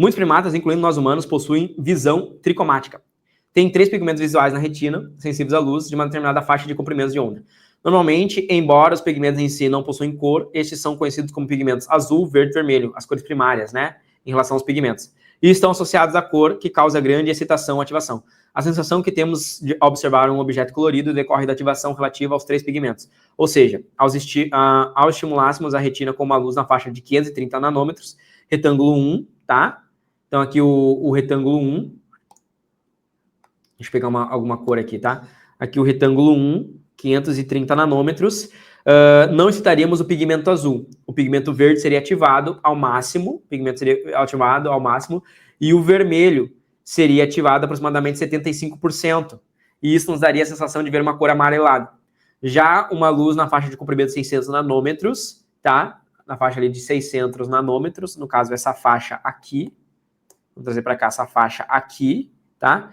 Muitos primatas, incluindo nós humanos, possuem visão tricomática. Tem 3 pigmentos visuais na retina, sensíveis à luz, de uma determinada faixa de comprimentos de onda. Normalmente, embora os pigmentos em si não possuem cor, estes são conhecidos como pigmentos azul, verde e vermelho, as cores primárias, né, em relação aos pigmentos. E estão associados à cor, que causa grande excitação ou ativação. A sensação que temos de observar um objeto colorido decorre da ativação relativa aos 3 pigmentos. Ou seja, ao estimulássemos a retina com uma luz na faixa de 530 nanômetros, retângulo 1, tá? Então aqui o retângulo 1, deixa eu pegar alguma cor aqui, tá? Aqui o retângulo 1, 530 nanômetros, não excitaríamos o pigmento azul. O pigmento verde seria ativado ao máximo, e o vermelho seria ativado aproximadamente 75%. E isso nos daria a sensação de ver uma cor amarelada. Já uma luz na faixa de comprimento de 600 nanômetros, tá? Na faixa ali de 600 nanômetros, no caso essa faixa aqui, vou trazer para cá essa faixa aqui, tá?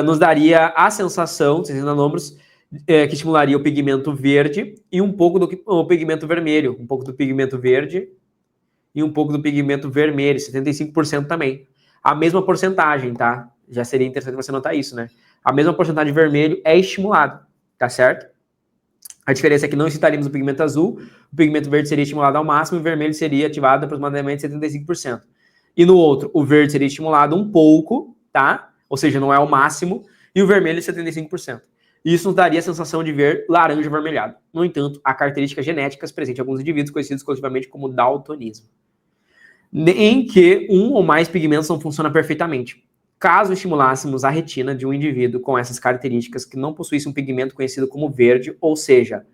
Nos daria a sensação, 600 nanômetros, que estimularia o pigmento verde e um pouco do pigmento vermelho, um pouco do pigmento verde e um pouco do pigmento vermelho, 75% também. A mesma porcentagem, tá? Já seria interessante você notar isso, né? A mesma porcentagem de vermelho é estimulado, tá certo? A diferença é que não excitaríamos o pigmento azul, o pigmento verde seria estimulado ao máximo e o vermelho seria ativado aproximadamente 75%. E no outro, o verde seria estimulado um pouco, tá? Ou seja, não é o máximo, e o vermelho 75%. Isso nos daria a sensação de ver laranja avermelhado. No entanto, há características genéticas presentes em alguns indivíduos conhecidos coletivamente como daltonismo, em que um ou mais pigmentos não funcionam perfeitamente. Caso estimulássemos a retina de um indivíduo com essas características que não possuísse um pigmento conhecido como verde, ou seja,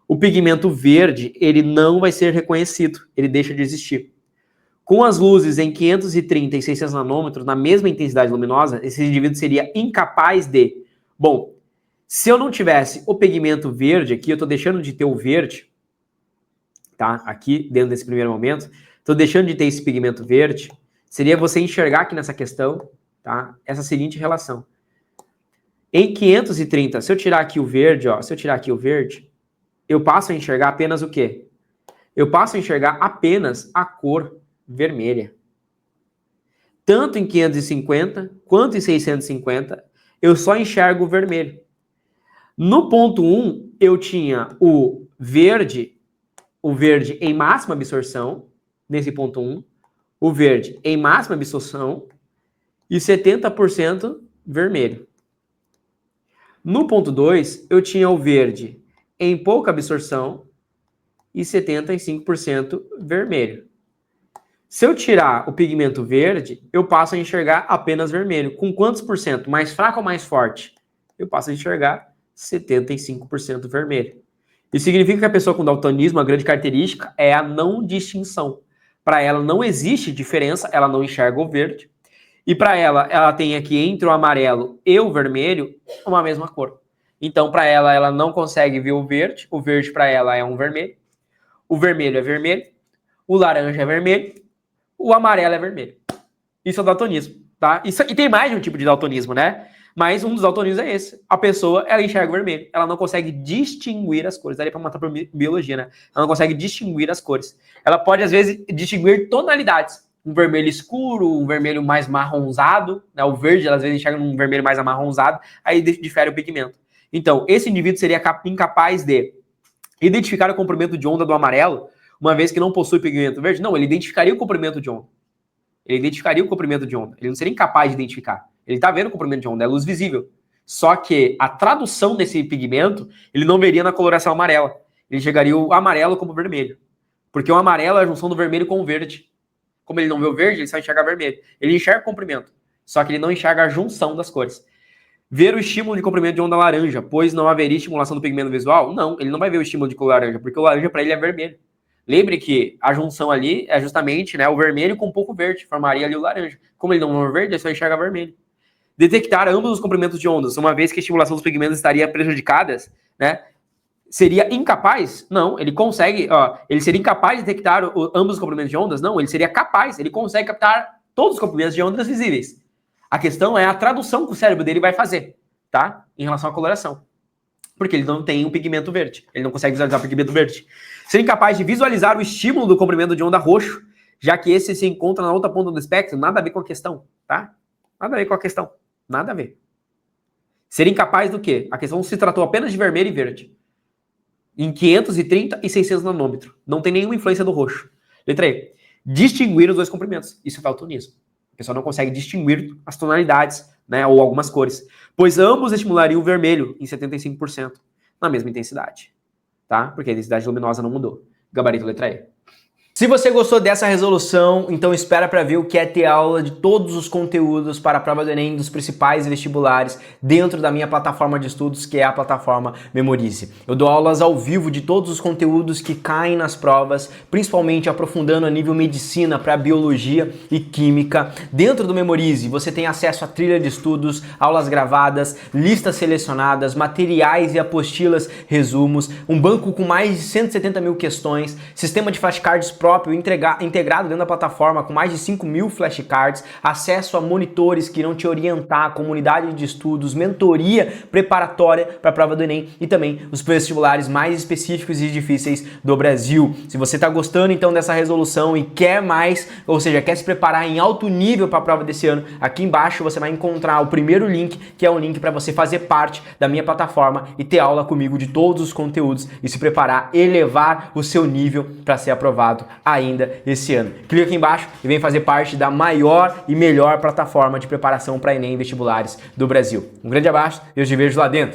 o pigmento verde, ele não vai ser reconhecido, ele deixa de existir. Com as luzes em 530 e 600 nanômetros, na mesma intensidade luminosa, esse indivíduo seria incapaz de... Bom, se eu não tivesse o pigmento verde aqui, eu estou deixando de ter o verde, tá? Aqui, dentro desse primeiro momento, estou deixando de ter esse pigmento verde, seria você enxergar aqui nessa questão, tá? Essa seguinte relação. Em 530, se eu tirar aqui o verde, ó, eu passo a enxergar apenas o quê? Eu passo a enxergar apenas a cor vermelha. Tanto em 550 quanto em 650, eu só enxergo o vermelho. No ponto 1, eu tinha o verde em máxima absorção, nesse ponto 1, o verde em máxima absorção e 70% vermelho. No ponto 2, eu tinha o verde em pouca absorção e 75% vermelho. Se eu tirar o pigmento verde, eu passo a enxergar apenas vermelho. Com quantos por cento? Mais fraco ou mais forte? Eu passo a enxergar 75% vermelho. Isso significa que a pessoa com daltonismo, a grande característica é a não distinção. Para ela não existe diferença, ela não enxerga o verde. E para ela tem aqui entre o amarelo e o vermelho uma mesma cor. Então, para ela não consegue ver o verde para ela é um vermelho, o vermelho é vermelho, o laranja é vermelho, o amarelo é vermelho. Isso é o daltonismo, tá? E tem mais de um tipo de daltonismo, né? Mas um dos daltonismos é esse. A pessoa, ela enxerga o vermelho. Ela não consegue distinguir as cores. Daria pra matar por biologia, né? Ela não consegue distinguir as cores. Ela pode, às vezes, distinguir tonalidades. Um vermelho escuro, um vermelho mais marronzado, né? O verde, ela, às vezes, enxerga um vermelho mais amarronzado. Aí difere o pigmento. Então, esse indivíduo seria incapaz de identificar o comprimento de onda do amarelo, uma vez que não possui pigmento verde. Não, ele identificaria o comprimento de onda. Ele identificaria o comprimento de onda. Ele não seria incapaz de identificar. Ele está vendo o comprimento de onda, é luz visível. Só que a tradução desse pigmento, ele não veria na coloração amarela. Ele enxergaria o amarelo como vermelho. Porque o amarelo é a junção do vermelho com o verde. Como ele não vê o verde, ele só enxerga vermelho. Ele enxerga o comprimento, só que ele não enxerga a junção das cores. Ver o estímulo de comprimento de onda laranja, pois não haveria estimulação do pigmento visual? Não, ele não vai ver o estímulo de cor laranja, porque o laranja para ele é vermelho. Lembre que a junção ali é justamente, né, o vermelho com um pouco verde, formaria ali o laranja. Como ele não vê o verde, ele só enxerga vermelho. Detectar ambos os comprimentos de ondas, uma vez que a estimulação dos pigmentos estaria prejudicada, né? Seria incapaz? Não, ele consegue, ele seria incapaz de detectar ambos os comprimentos de ondas? Não, ele seria capaz, ele consegue captar todos os comprimentos de ondas visíveis. A questão é a tradução que o cérebro dele vai fazer, tá? Em relação à coloração. Porque ele não tem um pigmento verde, ele não consegue visualizar o pigmento verde. Seria incapaz de visualizar o estímulo do comprimento de onda roxo, já que esse se encontra na outra ponta do espectro, nada a ver com a questão, tá? Nada a ver com a questão, nada a ver. Ser incapaz do quê? A questão se tratou apenas de vermelho e verde. Em 530 e 600 nanômetros. Não tem nenhuma influência do roxo. Letra E. Distinguir os dois comprimentos. Isso é daltonismo. A pessoa não consegue distinguir as tonalidades, né, ou algumas cores. Pois ambos estimulariam o vermelho em 75% na mesma intensidade. Tá? Porque a intensidade luminosa não mudou. Gabarito letra E. Se você gostou dessa resolução, então espera para ver o que é ter aula de todos os conteúdos para a prova do Enem dos principais vestibulares dentro da minha plataforma de estudos, que é a plataforma Memorize. Eu dou aulas ao vivo de todos os conteúdos que caem nas provas, principalmente aprofundando a nível medicina para biologia e química. Dentro do Memorize, você tem acesso a trilha de estudos, aulas gravadas, listas selecionadas, materiais e apostilas, resumos, um banco com mais de 170 mil questões, sistema de flashcards próprio integrado dentro da plataforma com mais de 5.000 flashcards, acesso a monitores que irão te orientar, comunidade de estudos, mentoria preparatória para a prova do Enem e também os vestibulares mais específicos e difíceis do Brasil. Se você está gostando então dessa resolução e quer mais, ou seja, quer se preparar em alto nível para a prova desse ano, aqui embaixo você vai encontrar o primeiro link, que é um link para você fazer parte da minha plataforma e ter aula comigo de todos os conteúdos e se preparar, elevar o seu nível para ser aprovado ainda esse ano. Clica aqui embaixo e vem fazer parte da maior e melhor plataforma de preparação para Enem e vestibulares do Brasil. Um grande abraço e eu te vejo lá dentro.